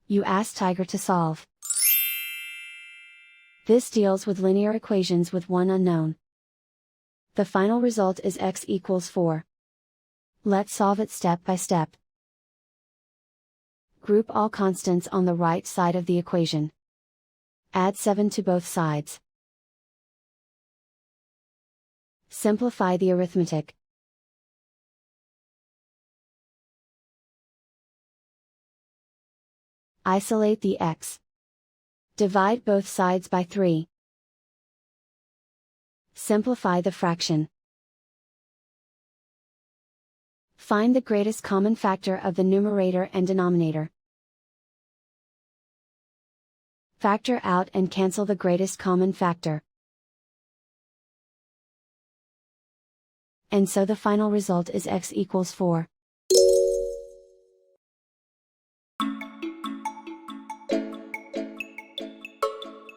You ask Tiger to solve. This deals with linear equations with one unknown. The final result is x equals 4. Let's solve it step by step. Group all constants on the right side of the equation. Add 7 to both sides. Simplify the arithmetic. Isolate the x. Divide both sides by 3. Simplify the fraction. Find the greatest common factor of the numerator and denominator. Factor out and cancel the greatest common factor. And so the final result is x equals 4.